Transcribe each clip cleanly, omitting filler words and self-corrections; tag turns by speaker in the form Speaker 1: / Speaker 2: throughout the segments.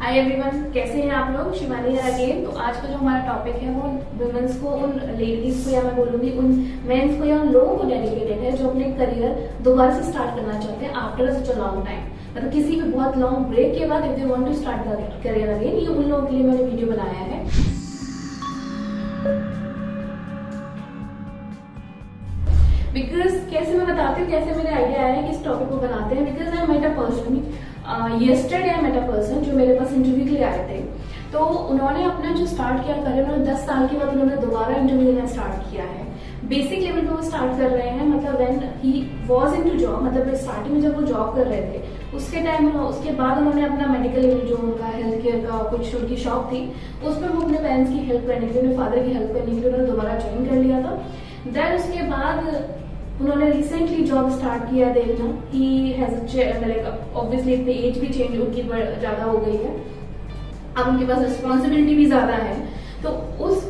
Speaker 1: Hi everyone, कैसे हैं आप लोग। शिवानी है अगेन। तो आज का जो हमारा टॉपिक है वो वुमेन्स को, उन लेडीज को या मैं बोलूंगी उन मेंस को या उन लोगों को डेडिकेटेड है जो अपने करियर दोबारा से स्टार्ट करना चाहते हैं after such a long time. मतलब किसी भी बहुत लॉन्ग ब्रेक के बाद if they want to start career again, ये उन लोगों के लिए मैंने वीडियो बनाया है। बिकॉज कैसे मैं बताती हूँ कैसे मेरे आइडिया आया है कि इस टॉपिक को बनाते हैं। Because I met a person yesterday, I met a person जो मेरे पास इंटरव्यू के लिए आए थे। तो उन्होंने अपना जो स्टार्ट किया करियर, उन्होंने 10 साल के बाद उन्होंने दोबारा इंटरव्यू देना स्टार्ट किया है। बेसिक लेवल पे वो स्टार्ट कर रहे हैं। मतलब when he was into job, मतलब स्टार्टिंग में जब वो जॉब कर रहे थे उसके टाइम, उसके बाद उन्होंने अपना मेडिकल जो उनका हेल्थ केयर का कुछ उनकी शॉप थी उसमें वो अपने पेरेंट्स की हेल्प करने के लिए, अपने फादर की हेल्प करने के लिए उन्होंने दोबारा ज्वाइन कर लिया था। देन उसके बाद उन्होंने रिसेंटली जॉब स्टार्ट किया देखना। ही हैज लाइक ऑब्वियसली इतनी एज भी चेंज उनकी ज्यादा हो गई है, अब उनके पास रिस्पॉन्सिबिलिटी भी ज्यादा है। तो उस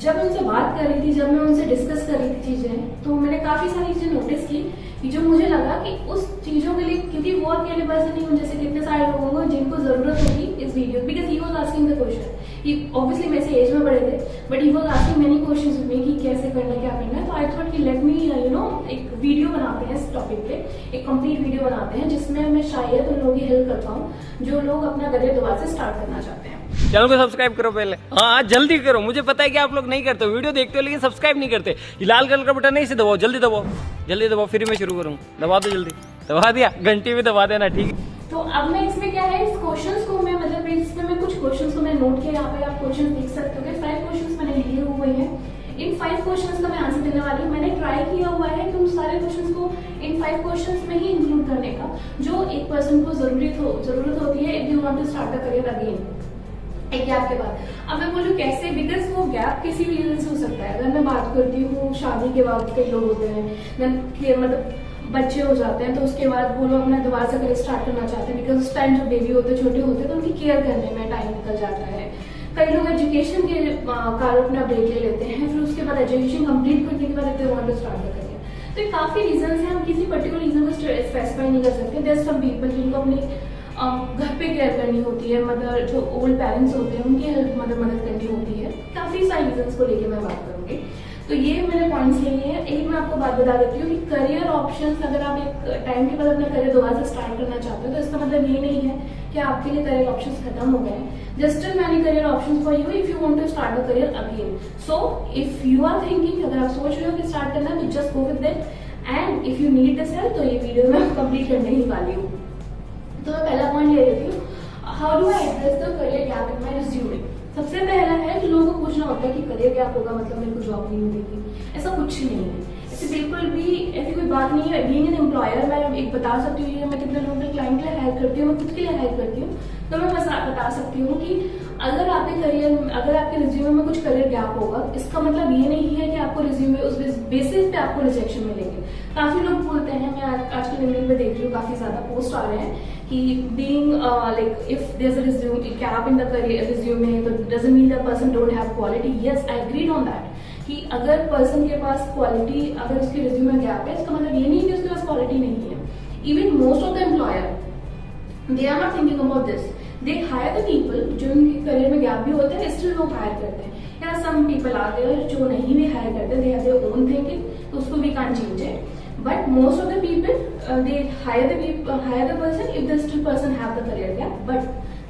Speaker 1: जब उनसे बात कर रही थी, जब मैं उनसे डिस्कस कर रही थी चीजें, तो मैंने काफी सारी चीजें नोटिस की कि जो मुझे लगा कि उस चीजों के लिए, क्योंकि वो अकेले पर्सन नहीं हूँ, जैसे कितने सारे लोगों को जिनको जरूरत होगी इस video, because he was asking the question. Obviously मेरे से एज में बड़े थे, but he was asking many questions with me कि कैसे करना, क्या करना है। तो आई थॉट कि लेट मी एक वीडियो बनाते हैं इस टॉपिक पे, एक कंप्लीट वीडियो बनाते हैं जिसमें मैं शायद उन लोगों की हेल्प कर पाऊँ जो लोग अपना करियर दोबारा से स्टार्ट करना चाहते हैं।
Speaker 2: चैनल को सब्सक्राइब करो पहले, हाँ जल्दी करो। मुझे पता है कि आप लोग नहीं करते हो, वीडियो देखते हो लेकिन सब्सक्राइब नहीं करते। ये लाल कलर का बटन नहीं, इसे दबाओ, जल्दी दबाओ, जल्दी दबाओ, फिर मैं शुरू करूँ। दबा दो जल्दी, दबा दिया, घंटी भी दबा देना, ठीक है।
Speaker 1: तो अब मैं इसमें क्या है, इस क्वेश्चंस को मैं मतलब इसमें मैं कुछ क्वेश्चंस को मैं नोट किया, यहाँ पे आप क्वेश्चंस देख सकते हो। 5 क्वेश्चंस मैंने लिए हुए हैं। इन 5 क्वेश्चंस का मैं आंसर देने वाली हूँ। मैंने ट्राई किया हुआ है कि उन सारे क्वेश्चंस को इन 5 क्वेश्चंस में ही इंक्लूड करने का जो एक पर्सन को जरूरत होती है if you want to start a career again एक गैप के बाद। अब मैं बोलूँ कैसे, बिकॉज वो गैप किसी भी रीजन से हो सकता है। अगर मैं बात करती हूँ शादी के बाद, कई लोग होते हैं मतलब बच्चे हो जाते हैं तो उसके बाद वो लोग अपना दोबारा से करियर स्टार्ट करना चाहते हैं, बिकॉज उस टाइम जब बेबी होते हैं, छोटे होते हैं, तो उनकी केयर करने में टाइम निकल जाता है। कई लोग एजुकेशन के कारण अपना ब्रेक ले लेते हैं, फिर उसके बाद एजुकेशन कंप्लीट करने के बाद if they want to start the career. तो ये काफी रीजंस हैं, हम किसी पर्टिकुलर रीजन को स्पेसिफाई नहीं कर सकते। देयर आर सम पीपल जिनको अपने घर पे केयर करनी होती है, मतलब जो ओल्ड पेरेंट्स होते हैं उनकी हेल्प मदद करनी होती है। काफी सारे रीजंस को लेके मैं बात करूंगी। तो ये मैंने पॉइंट्स लिए हैं। एक मैं आपको बात बता देती हूँ कि करियर ऑप्शंस, अगर आप एक टाइम के बाद अपना करियर दोबारा से स्टार्ट करना चाहते हो तो इसका मतलब ये नहीं है कि आपके लिए करियर ऑप्शंस खत्म हो गए हैं। Just still many career options for you if you want to start a career again. So if you are thinking, अगर आप सोच रहे हो कि स्टार्ट करना है तो just go with that. And if you need this help, तो ये वीडियो मैं कंप्लीट करने ही वाली हूँ। तो मैं पहला पॉइंट ले लेती हूँ, how do I address the career gap in my resume. सबसे पहला है कि लोगों को पूछना होता है कि करियर गैप होगा मतलब मेरे को जॉब नहीं मिलेगी। ऐसा कुछ नहीं है, ऐसे बिल्कुल भी ऐसी कोई बात नहीं है। बीइंग एन एम्प्लॉयर मैं एक बता सकती हूँ, मैं कितने लोगों के क्लाइंट के लिए हायर करती हूँ, मैं खुद के लिए हायर करती हूँ, तो मैं बता सकती हूँ कि अगर आपके रिज्यूमे में कुछ करियर गैप होगा, इसका मतलब ये नहीं है कि आपको रिज्यूमे उस बेसिस पे आपको रिजेक्शन मिलेंगे। काफी लोग बोलते हैं, मैं आजकल लिंक्डइन पे देख रही हूँ काफी ज्यादा पोस्ट आ रहे हैं कि being like if there is a resume gap in the career resume तो doesn't mean the person don't have quality. Yes, I agreed on that कि अगर पर्सन के पास क्वालिटी, अगर उसके रिज्यूमे में गैप है, इसका मतलब ये नहीं कि उसके पास क्वालिटी नहीं है। Even most of the employer they are not thinking about this, they hire the people जो उनके करियर में गैप भी होते हैं, स्टिल लोग हायर करते हैं। या सम पीपल आते हैं जो नहीं भी हायर करते, they have their own thinking, तो उसको we can't change it. But most of the people they hire the person if the still person have the career gap, but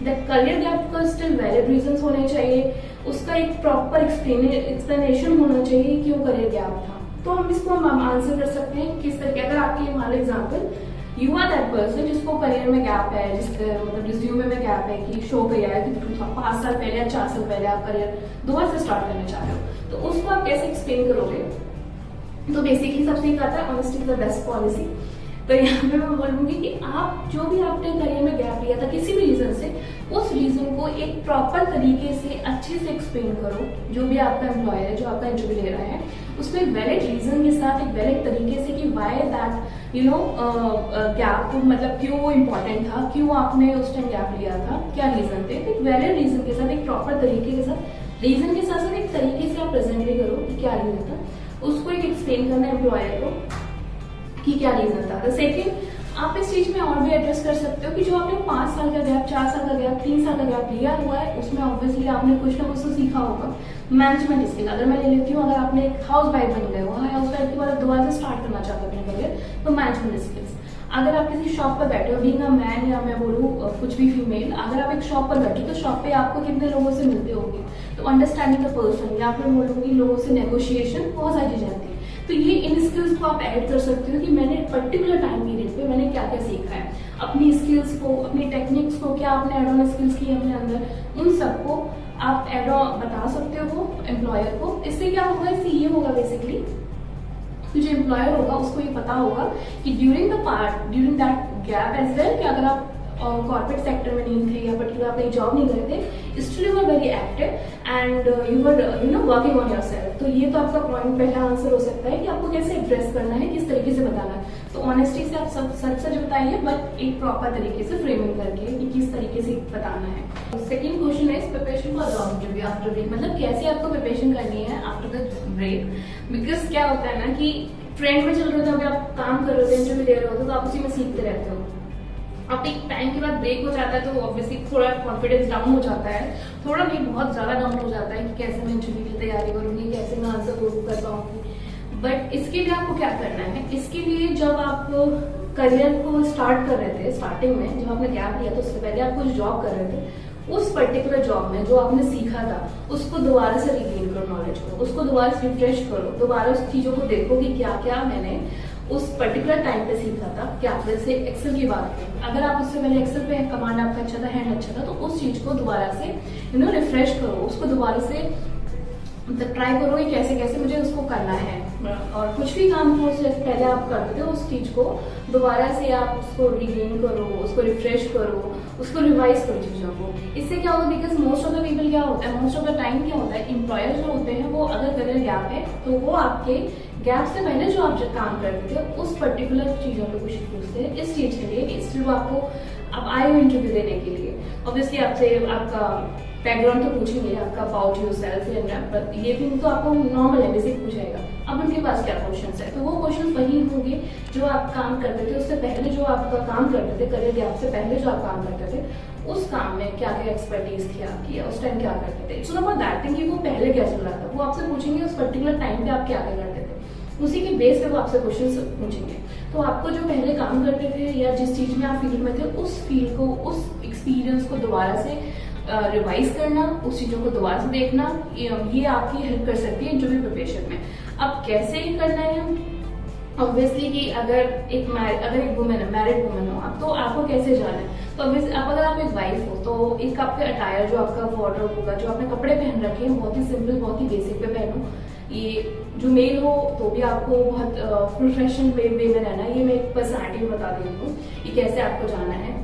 Speaker 1: that career gap का still valid reasons होने चाहिए, उसका एक proper explanation होना चाहिए कि वो career gap था। तो हम इसको आंसर कर सकते हैं किस तरीके। अगर आपके मान लो example, you are that person जिसको करियर में गैप है, जिसके मतलब रिज्यूमे में गैप है कि शो किया है कि 5 साल पहले या 4 साल पहले आप करियर दोबारा से स्टार्ट करना चाह रहे हो, तो उसको आप कैसे एक्सप्लेन करोगे। तो बेसिकली सबसे एक आता है honesty is the best policy. तो यहाँ पे मैं बोलूंगी कि आप जो भी आपने करियर में गैप लिया था किसी भी रीजन से, उस रीजन को एक प्रॉपर तरीके से अच्छे से एक्सप्लेन करो। जो भी आपका एम्प्लॉयर है, जो आपका इंटरव्यू ले रहा है, उसमें एक वैलिड रीजन के साथ, एक वैलिड तरीके से कि वाई दैट गैप, मतलब क्यों वो इम्पोर्टेंट था, क्यों आपने उस टाइम गैप लिया था, क्या रीजन थे। एक वैलिड रीजन के साथ, एक प्रॉपर तरीके के साथ, रीजन के साथ साथ एक तरीके से आप प्रेजेंट भी करो कि क्या रीजन था, उसको एक एक्सप्लेन करना एम्प्लॉयर को कि क्या रीजन था। सेकेंड, आप इस चीज में और भी एड्रेस कर सकते हो कि जो आपने 5 साल का गैप, 4 साल का गैप, 3 साल का गैप लिया हुआ है, उसमें ऑब्वियसली आपने कुछ ना कुछ तो सीखा होगा। मैनेजमेंट स्किल अगर मैं ले लेती हूँ, अगर आपने एक हाउस वाइफ बन गए हो, हाउस वाइफ के बाद दोबारा से स्टार्ट करना चाहते हो अपने करियर, तो मैनेजमेंट स्किल्स। अगर आप किसी शॉप पर बैठे हो, बीइंग अ मैन या मैं बोलूँ कुछ भी फीमेल, अगर आप एक शॉप पर बैठे हो तो शॉप पे आपको कितने लोगों से मिलते होंगे, तो अंडरस्टैंडिंग द पर्सन, या फिर बोलूँगी लोगों से नेगोशिएशन, बहुत सारी चीजें आती है। तो ये इन स्किल्स को आप ऐड कर सकते हो कि मैंने पर्टिकुलर टाइम पीरियड पे मैंने क्या क्या सीखा है, अपनी स्किल्स को, अपनी टेक्निक्स को, क्या आपने एड ऑन स्किल्स की है अपने अंदर, उन सबको आप एड ऑन बता सकते हो एम्प्लॉयर को। इससे क्या होगा, इससे ये होगा बेसिकली कि जो एम्प्लॉयर होगा उसको ये पता होगा कि during that gap as well, कि अगर आप कॉर्पोरेट सेक्टर में नहीं थे या पर्टिकुलर आप एक जॉब नहीं कर थे, still you are very active and you were working on yourself. तो ये तो आपका पॉइंट पहला आंसर हो सकता है कि आपको कैसे एड्रेस करना है, किस तरीके से बताना है। तो ऑनेस्टी से आप सब सच बताइए, बट एक प्रॉपर तरीके से फ्रेमिंग करके कि किस तरीके से बताना है। सेकेंड क्वेश्चन है preparation for job interview after break, मतलब कैसे आपको प्रिपरेशन करनी है आफ्टर द ब्रेक। बिकॉज क्या होता है ना कि ट्रेंड में चल रहे थे, अभी आप काम कर रहे हो, इंटरव्यू दे रहे हो, तो आप उसी में सीखते रहते हो। अब एक टाइम के बाद ब्रेक हो जाता है तो ऑब्वियसली थोड़ा कॉन्फिडेंस डाउन हो जाता है, थोड़ा नहीं बहुत ज्यादा डाउन हो जाता है कि कैसे मैं इंटरव्यू की तैयारी करूंगी, कैसे मैं आंसर कर पाऊंगी। बट इसके लिए आपको क्या करना है, इसके लिए जब आप करियर को स्टार्ट कर रहे थे, स्टार्टिंग में जब आपने गैप लिया तो उससे पहले आप कुछ जॉब कर रहे थे, उस पर्टिकुलर जॉब में जो आपने सीखा था उसको दोबारा से रिगेन करो, नॉलेज को उसको दोबारा से रिफ्रेश करो, दोबारा उस चीजों को देखो कि क्या क्या मैंने उस पर्टिकुलर टाइम पे सीखा था। क्या जैसे एक्सेल की बात करें, अगर आप उससे पहले एक्सेल पे कमांड आपका अच्छा था, हैंड अच्छा था, तो उस चीज को दोबारा से रिफ्रेश करो, उसको दोबारा से ट्राई करो कि कैसे कैसे मुझे उसको करना है। और कुछ भी काम को उससे पहले आप करते हो उस चीज को दोबारा से आप उसको रिगेन करो, उसको रिफ्रेश करो, उसको रिवाइज करो चीजों को। इससे क्या होगा, because most of the people क्या होता है, मोस्ट ऑफ द टाइम क्या होता है, एम्प्लॉयर जो होते हैं वो अगर करियर गैप है तो वो आपके गैप से पहले जो आप काम करते थे उस पर्टिकुलर चीजों पे कुछ पूछते हैं इस चीज के लिए, इसलिए वो आपको आप आए हो इंटरव्यू देने के लिए। ऑब्वियसली आपसे आपका बैकग्राउंड तो पूछेंगे, आपका अबाउट योरसेल्फ, ये भी तो आपको नॉर्मल है, बेसिक पूछेगा। अब उनके पास क्या क्वेश्चंस है, तो वो क्वेश्चंस वही होंगे जो आप काम करते थे उससे पहले, जो आपका काम करते थे करियर गैप से पहले जो आप काम करते थे, उस काम में क्या क्या एक्सपर्टीज थी आपकी, उस टाइम क्या करते थे। It's not about that thing कि वो पहले क्या चल रहा था, वो आपसे पूछेंगे उस पर्टिकुलर टाइम पे आप क्या क्या करते थे, उसी के बेस पे वो आपसे क्वेश्चन पूछेंगे। तो आपको जो पहले काम करते थे या जिस चीज में आप फील्ड में थे, उस फील्ड को, उस एक्सपीरियंस को दोबारा से रिवाइज करना, उस चीजों को दोबारा से देखना, ये आपकी हेल्प कर सकती है इंटरव्यू प्रिपरेशन में। अब कैसे करना है, ऑब्वियसली कि अगर एक वुमेन है, मैरिड वुमेन हो आप, तो आपको कैसे जाना है, तो ऑब्वियसली अगर आप एक वाइफ हो तो एक आपके अटायर जो आपका वार्डरोब होगा, जो आपने कपड़े पहन रखे हैं, बहुत ही सिंपल, बहुत ही बेसिक पे पहनो। ये जो मेल हो तो भी आपको बहुत प्रोफेशनल वे में रहना है। ये मैं एक पर्सनैलिटी में बता देती हूँ कि कैसे आपको जाना है।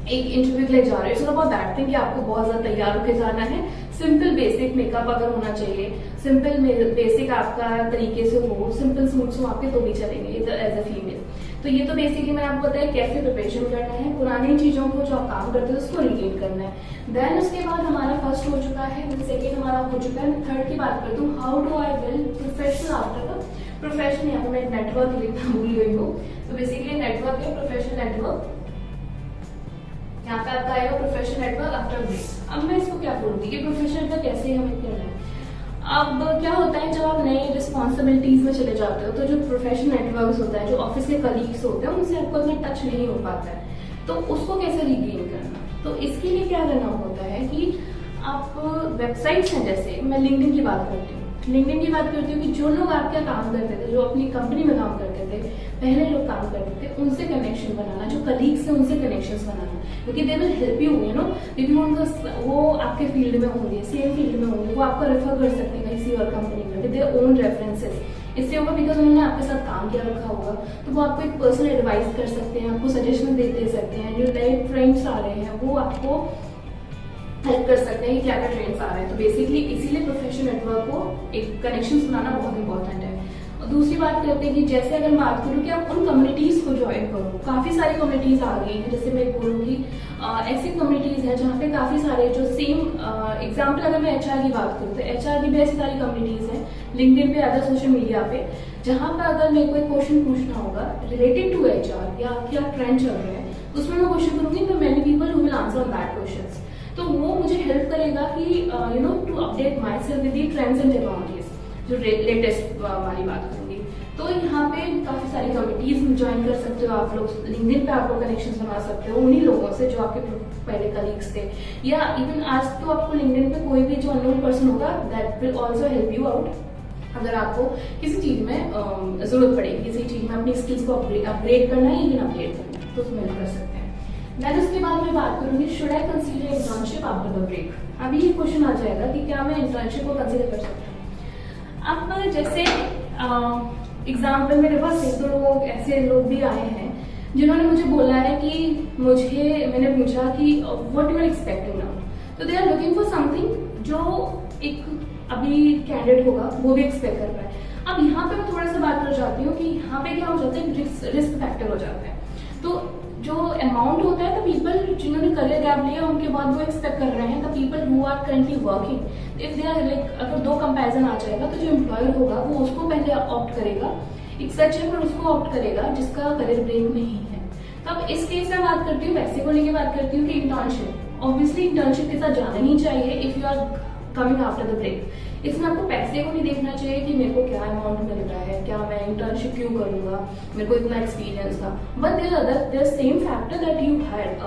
Speaker 1: एक इंटरव्यू के लिए जा रहे हो, अबाउट दैट थिंग कि आपको बहुत ज्यादा तैयार होकर जाना है। सिंपल बेसिक मेकअप अगर होना चाहिए, सिंपल बेसिक आपका तरीके से हो, सिंपल सूट्स हो आपके तो भी चलेंगे एज अ फीमेल। तो ये तो बेसिकली मैंने आपको बताया कैसे प्रिपरेशन करना है, पुरानी चीजों को जो आप काम करते हो उसको रिगेन करना है। देन उसके बाद हमारा फर्स्ट हो चुका है, सेकेंड हमारा हो चुका है। थर्ड की बात करती हूँ, how do I build professional after the profession. यहाँ पर मैं नेटवर्क लिखना भूल गई हूँ, तो बेसिकली नेटवर्क है, प्रोफेशनल नेटवर्क। यहाँ पे आपका आएगा प्रोफेशनल नेटवर्क आफ्टर ब्रेक। अब मैं इसको क्या बोलूंगी कि प्रोफेशनल नेटवर्क कैसे हमें करना है। अब क्या होता है, जब आप नई रिस्पॉन्सिबिलिटीज में चले जाते हो तो जो प्रोफेशनल नेटवर्क होता है, जो ऑफिस के कलीग्स होते हैं, उनसे आपको इतना टच नहीं हो पाता है, तो उसको कैसे रिगेन करना। तो इसके लिए क्या करना होता है कि आप वेबसाइट्स हैं, जैसे मैं लिंक्डइन की बात करती हूँ, लिंक्डइन की बात करती हूँ कि जो लोग आपके काम करते थे, जो अपनी कंपनी में काम करते थे, पहले लोग काम करते थे, उनसे कनेक्शन बनाना, जो कलीग्स हैं उनसे कनेक्शंस बनाना, क्योंकि they will help you, you know, क्योंकि वो आपके फील्ड में होंगे, सेम फील्ड में होंगे, वो आपको रेफर कर सकते हैं किसी और कंपनी में विद देयर ओन रेफरेंसेस। इससे होगा बिकॉज उन्होंने आपके साथ काम किया रखा होगा, तो वो आपको एक पर्सनल एडवाइस कर सकते हैं, आपको सजेशन दे सकते हैं। जो नए ट्रेंड्स आ रहे हैं वो आपको हेल्प कर सकते हैं कि क्या क्या ट्रेंड्स आ रहे हैं। तो बेसिकली इसीलिए प्रोफेशनल नेटवर्क को एक कनेक्शन बनाना बहुत इंपॉर्टेंट है। और दूसरी बात करते हैं कि जैसे अगर बात करूँ कि आप उन कम्युनिटीज को ज्वाइन करो, काफी सारी कम्युनिटीज आ गई हैं। जैसे मैं बोलूँगी ऐसी कम्युनिटीज हैं जहाँ पे काफी सारे जो सेम एग्जाम्पल, अगर मैं HR की बात करूँ तो HR की भी ऐसी सारी कम्युनिटीज हैं लिंक्डइन पे, अदर सोशल मीडिया पे, जहाँ पर अगर मेरे को एक क्वेश्चन पूछना होगा रिलेटेड टू HR या क्या ट्रेंड चल रहा है, उसमें मैं क्वेश्चन करूंगी तो many people who will answer on that questions. तो वो मुझे हेल्प करेगा कि to update myself with the trends and technologies, जो लेटेस्ट वाली बात करूंगी। तो यहाँ पे काफी सारी कम्युनिटीज में ज्वाइन कर सकते हो आप लोग। लिंक्डइन पे आप लोग कनेक्शन बना सकते हो उन्हीं लोगों से जो आपके पहले कलीग्स थे, या इवन आज तो आपको लिंक्डइन पे कोई भी जो अननोन पर्सन होगा that will also help you out. अगर आपको किसी चीज में जरूरत पड़ेगी, किसी चीज में अपनी स्किल्स को अपग्रेड करना है, इवन अपडेट करना है, तो उसमें हेल्प कर सकते हैं। देन उसके बाद मैं बात करूंगी should I consider internship after the break. अभी ये क्वेश्चन आ जाएगा कि क्या मैं इंटर्नशिप को कंसीडर कर सकती हूँ। अब जैसे एग्जाम्पल मेरे पास एक दो लोग ऐसे लोग भी आए हैं जिन्होंने मुझे बोला है कि मैंने पूछा कि what you are expecting now, तो they are looking for something जो एक अभी कैंडिडेट होगा वो भी एक्सपेक्ट कर रहा है। अब यहाँ पे मैं थोड़ा सा बात कर जाती हूँ कि यहाँ पे क्या हो जाता है, रिस्क फैक्टर हो जाता है। तो जो अमाउंट होता है, द पीपल जिन्होंने करियर गैप लिया उनके बाद वो एक्सपेक्ट कर रहे हैं, the people who are currently working, if they are like, अगर दो कंपैरिजन आ जाएगा तो जो एम्प्लॉयर होगा वो उसको पहले ऑप्ट करेगा, एक सच है, पर उसको ऑप्ट करेगा जिसका करियर ब्रेक नहीं है। तब इस केस में बात करती हूँ, वैसे को लेके बात करती हूँ कि इंटर्नशिप, ऑब्वियसली इंटर्नशिप के साथ जाना ही चाहिए if you are coming after the break. इसमें आपको पैसे को नहीं देखना चाहिए कि मेरे को क्या अमाउंट मिल रहा है, क्या मैं इंटर्नशिप क्यों करूंगा, मेरे को इतना एक्सपीरियंस था, but their same factor that you had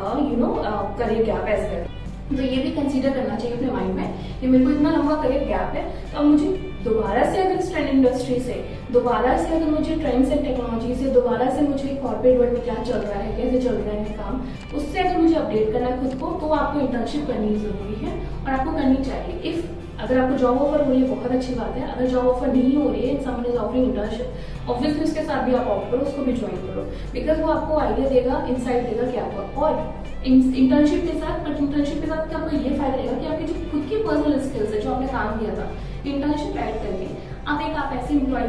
Speaker 1: career gap as well. तो ये भी कंसीडर करना चाहिए अपने माइंड में कि मेरे को इतना लंबा करियर गैप है, तो अब मुझे दोबारा से अगर इस ट्रेंड इंडस्ट्री से, दोबारा से अगर मुझे ट्रेंड्स एंड टेक्नोलॉजी से, दोबारा से मुझे कॉर्पोरेट वर्ल्ड में क्या चल रहा है, कैसे चल रहे हैं काम, उससे अगर मुझे अपडेट करना है खुद को, तो आपको इंटर्नशिप करनी जरूरी है और आपको करनी चाहिए। इफ अगर आपको जॉब ऑफर हो रही है बहुत अच्छी बात है, अगर जॉब ऑफर नहीं हो रही है, someone is offering internship, obviously उसके साथ भी आप ऑप्ट करो, उसको भी ज्वाइन करो, बिकॉज वो आपको आइडिया देगा, इंसाइट देगा क्या हुआ। और इंटर्नशिप के साथ क्या आपको ये फायदा रहेगा कि आपकी जो खुद की पर्सनल स्किल्स है, जो आपने काम किया था, इंटर्नशिप ऐड करके आप ऐसे एम्प्लॉय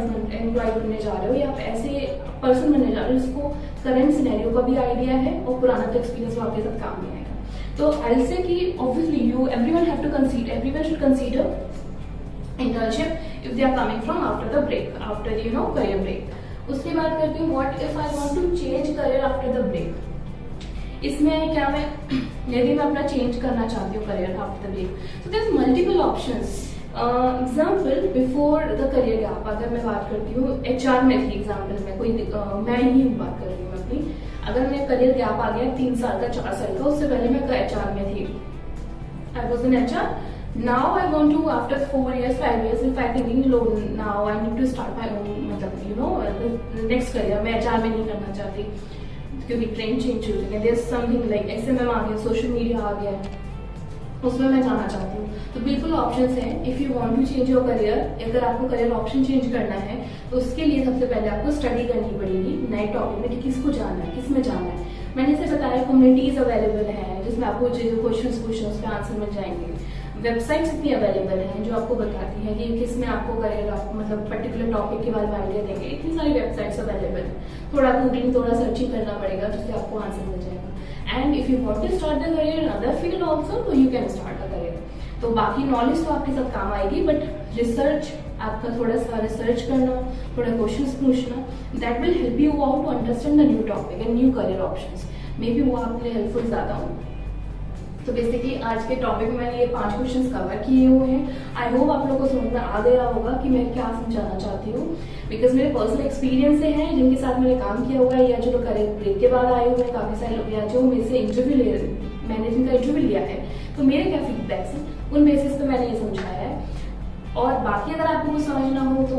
Speaker 1: बनने जा रहे हो, या आप ऐसे पर्सन बनने जा रहे हो जिसको करंट सिनेरियो का भी आइडिया है और पुराना तो एक्सपीरियंस आपके साथ काम में आएगा। तो आई से कि obviously everyone should consider internship if they are coming from after the break, after career break। उसके बाद करती हूँ what if I want to change career after the break। इसमें क्या मैं यदि मैं अपना चेंज करना चाहती हूँ करियर आफ्टर द ब्रेक, तो there multiple options. Example before the career gap अगर मैं बात करती हूँ, HR में थी एग्जाम्पल में, मैं ही बात कर रही हूँ अपनी, अगर मैं करियर गैप आ गया 3 साल का 4 साल का, उससे पहले मैं HR में थी, I was in HR। Now I want to, after 4 years, 5 years, if I thinking, now I need to start my own, मतलब the next career, मैं HR में नहीं करना चाहती क्योंकि ट्रेंड चेंज हो गया, there's something like SMM आ गया, सोशल मीडिया आ गया, उसमें मैं जाना चाहती हूँ। तो बिल्कुल ऑप्शंस हैं, if you want to change your career, अगर आपको करियर ऑप्शन चेंज करना है तो उसके लिए सबसे पहले आपको स्टडी करनी पड़ेगी नए टॉपिक में कि किसको जाना है, किस में जाना है। मैंने जैसे बताया कम्युनिटीज अवेलेबल है जिसमें आपको जो क्वेश्चन पे आंसर मिल जाएंगे, वेबसाइट्स इतनी अवेलेबल हैं जो आपको बताती हैं कि किस में आपको करियर, मतलब पर्टिकुलर टॉपिक के बारे में आइडिया देंगे, इतनी सारी वेबसाइट्स अवेलेबल है। थोड़ा गूगलिंग, थोड़ा सर्चिंग करना पड़ेगा जिससे आपको आंसर मिल जाएगा। And if you want to start the career in other field also, तो you can start the career. तो बाकी नॉलेज तो आपके साथ काम आएगी, बट रिसर्च, आपका थोड़ा सा रिसर्च करना, थोड़ा क्वेश्चंस पूछना, that will help you out to understand the new topic and new career options. Maybe वो आपके लिए हेल्पफुल ज़्यादा हो। तो बेसिकली आज के टॉपिक में मैंने ये 5 क्वेश्चंस कवर किए हुए हैं। आई होप आप लोगों को समझ में आ गया होगा कि मैं क्या समझाना चाहती हूँ, बिकॉज मेरे पर्सनल एक्सपीरियंस से हैं जिनके साथ मैंने काम किया हुआ है, या जो करियर ब्रेक के बाद आए हुए हैं काफ़ी सारे लोग, या जो मेरे से मैंने जिनका इंटरव्यू लिया है, तो मेरे क्या फीडबैक्स हैं उन बेसिस पे मैंने ये समझाया है। और बाकी अगर आपको कुछ समझना हो तो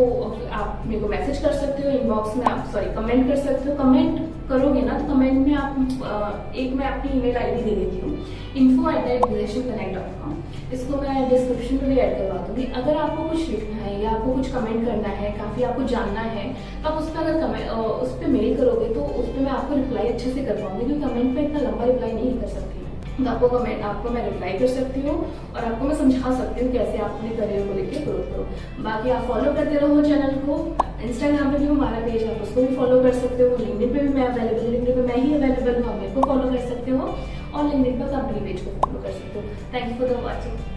Speaker 1: आप मेरे को मैसेज कर सकते हो, इनबॉक्स में आप कमेंट कर सकते हो। कमेंट करोगे ना तो कमेंट में आप मैं अपनी ईमेल आईडी दे देती हूँ, info@relationconnect.com। इसको मैं डिस्क्रिप्शन में भी ऐड करवा दूंगी। अगर आपको कुछ लिखना है या आपको कुछ कमेंट करना है, काफ़ी आपको जानना है, तो आप उस पर अगर उस पर मेल करोगे तो उस पर मैं आपको रिप्लाई अच्छे से कर पाऊंगी, क्योंकि कमेंट में इतना लंबा रिप्लाई नहीं कर सकती। तो आपको मैं रिप्लाई कर सकती हूँ और आपको मैं समझा सकती हूँ कैसे आप अपने करियर को लेकर ग्रोथ करो। बाकी आप फॉलो करते रहो चैनल को। इंस्टाग्राम पे भी हमारा पेज है, आप उसको भी फॉलो कर सकते हो। लिंक्डइन पे भी मैं अवेलेबल, लिंक्डइन पे मैं ही अवेलेबल हूँ, आप मेरे को फॉलो कर सकते हो और लिंक्डइन पर कंपनी पेज को फॉलो कर सकते हो। Thank you for the watching.